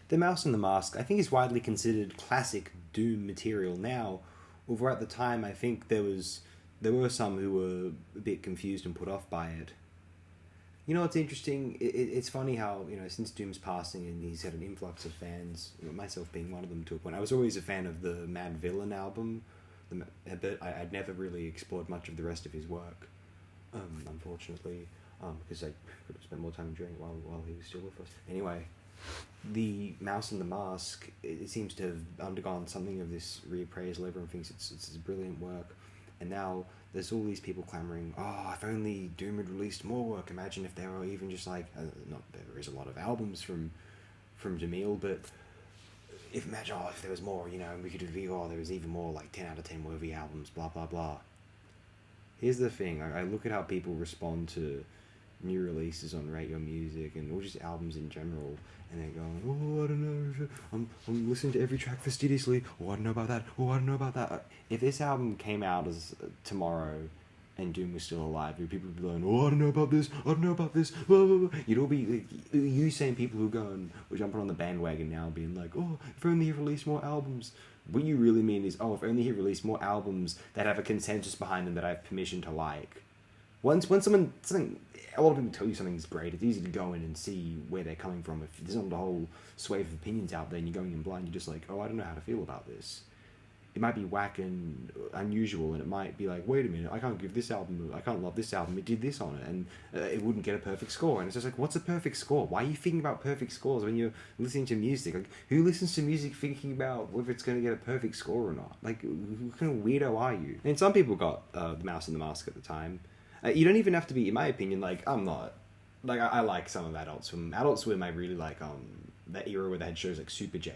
The Mouse and the Mask, I think, is widely considered classic Doom material now. Although at the time, I think there were some who were a bit confused and put off by it. You know what's interesting? It's funny how, since Doom's passing and he's had an influx of fans, myself being one of them to a point. I was always a fan of the Mad Villain album, but I'd never really explored much of the rest of his work, unfortunately, because I could have spent more time enjoying it while he was still with us. Anyway, the Mouse and the Mask, it seems to have undergone something of this reappraisal. Everyone thinks it's brilliant work. And now there's all these people clamoring, oh, if only Doom had released more work. Imagine if there were even just like, not there is a lot of albums from Jamil, but imagine, if there was more, we could review, there was even more, like 10 out of 10 worthy albums, blah, blah, blah. Here's the thing, I look at how people respond to new releases on Rate Your Music and or just albums in general, and they're going, oh, I don't know, I'm listening to every track fastidiously, oh, I don't know about that, oh, I don't know about that. If this album came out as tomorrow and Doom was still alive, people would be going, oh, I don't know about this, I don't know about this, blah, blah, blah. You'd all be, you same people who go and were jumping on the bandwagon now being like, oh, if only he released more albums. What you really mean is, oh, if only he released more albums that have a consensus behind them that I have permission to like. When a lot of people tell you something's great, it's easy to go in and see where they're coming from. If there's not a whole swathe of opinions out there and you're going in blind, you're just like, oh, I don't know how to feel about this. It might be whack and unusual, and it might be like, wait a minute, I can't love this album, it did this on it, and it wouldn't get a perfect score. And it's just like, what's a perfect score? Why are you thinking about perfect scores when you're listening to music? Like, who listens to music thinking about whether it's going to get a perfect score or not? Like, what kind of weirdo are you? And some people got The Mouse and the Mask at the time. You don't even have to be, in my opinion, like, I'm not, like, I like some of Adult Swim. Adult Swim, I really like, that era where they had shows like Super Jail.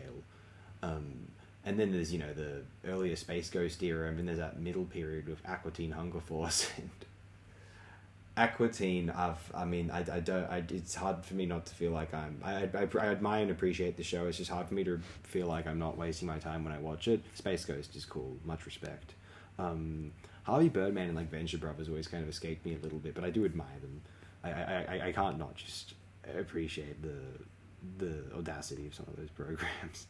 And then there's, the earlier Space Ghost era, and then there's that middle period with Aqua Teen Hunger Force. And Aqua Teen, it's hard for me not to feel like I admire and appreciate the show. It's just hard for me to feel like I'm not wasting my time when I watch it. Space Ghost is cool, much respect. Harvey Birdman and like Venture Brothers always kind of escaped me a little bit, but I do admire them. I can't not just appreciate the audacity of some of those programs.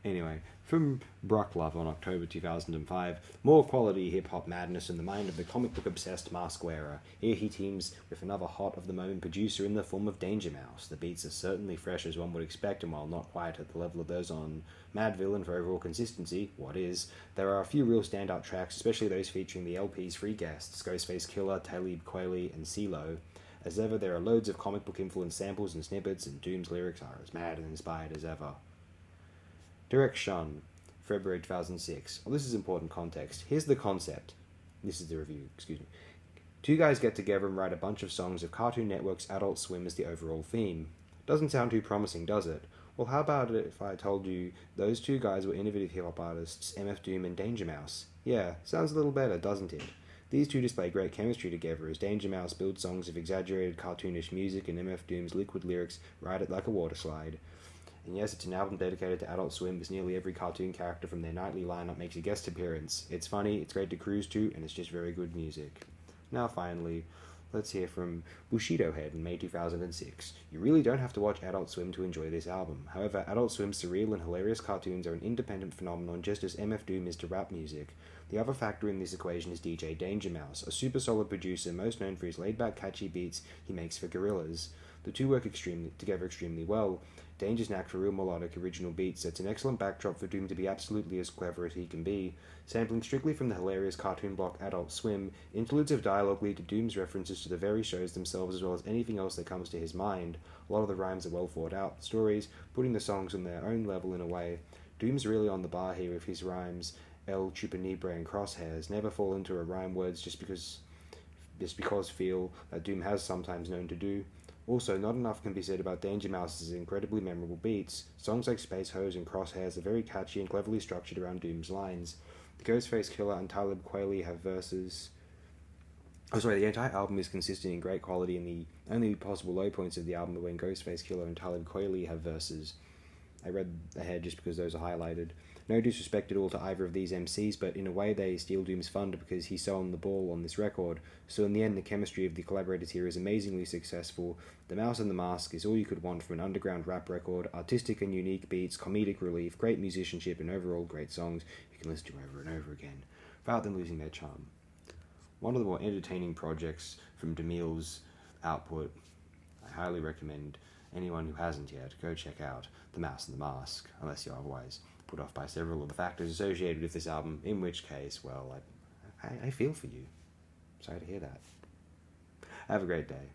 Anyway, from Brock Love on October 2005, more quality hip-hop madness in the mind of the comic book-obsessed mask wearer. Here he teams with another hot-of-the-moment producer in the form of Danger Mouse. The beats are certainly fresh as one would expect, and while not quite at the level of those on Mad Villain for overall consistency, what is, there are a few real standout tracks, especially those featuring the LP's free guests, Ghostface Killah, Talib Kweli, and CeeLo. As ever, there are loads of comic book-influenced samples and snippets, and Doom's lyrics are as mad and inspired as ever. Direction, February 2006. Well, this is important context. Here's the concept. This is the review, excuse me. Two guys get together and write a bunch of songs of Cartoon Network's Adult Swim as the overall theme. Doesn't sound too promising, does it? Well, how about it if I told you those two guys were innovative hip-hop artists, MF Doom and Danger Mouse? Yeah, sounds a little better, doesn't it? These two display great chemistry together as Danger Mouse builds songs of exaggerated cartoonish music and MF Doom's liquid lyrics ride it like a water slide. And yes, it's an album dedicated to Adult Swim, as nearly every cartoon character from their nightly lineup makes a guest appearance. It's funny, it's great to cruise to, and it's just very good music. Now finally, let's hear from Bushido Head in May 2006. You really don't have to watch Adult Swim to enjoy this album. However, Adult Swim's surreal and hilarious cartoons are an independent phenomenon just as MF Doom is to rap music. The other factor in this equation is DJ Danger Mouse, a super solid producer most known for his laid-back catchy beats he makes for Gorillaz. The two work together extremely well. Danger's knack for real melodic original beats sets an excellent backdrop for Doom to be absolutely as clever as he can be. Sampling strictly from the hilarious cartoon block Adult Swim, interludes of dialogue lead to Doom's references to the very shows themselves as well as anything else that comes to his mind. A lot of the rhymes are well thought out stories, putting the songs on their own level in a way. Doom's really on the bar here with his rhymes. El Chupa and Crosshairs never fall into a rhyme words just because feel that Doom has sometimes known to do. Also, not enough can be said about Danger Mouse's incredibly memorable beats. Songs like Space Hose and Crosshairs are very catchy and cleverly structured around Doom's lines. The Ghostface Killah and Talib Kweli have verses. The entire album is consistent in great quality, and the only possible low points of the album are when Ghostface Killah and Talib Kweli have verses. I read ahead just because those are highlighted. No disrespect at all to either of these MCs, but in a way they steal Doom's thunder because he's so on the ball on this record. So in the end, the chemistry of the collaborators here is amazingly successful. The Mouse and the Mask is all you could want from an underground rap record. Artistic and unique beats, comedic relief, great musicianship, and overall great songs you can listen to over and over again, without them losing their charm. One of the more entertaining projects from DeMille's output. I highly recommend anyone who hasn't yet go check out The Mouse and the Mask, unless you're otherwise put off by several of the factors associated with this album, in which case, well, I feel for you. Sorry to hear that. Have a great day.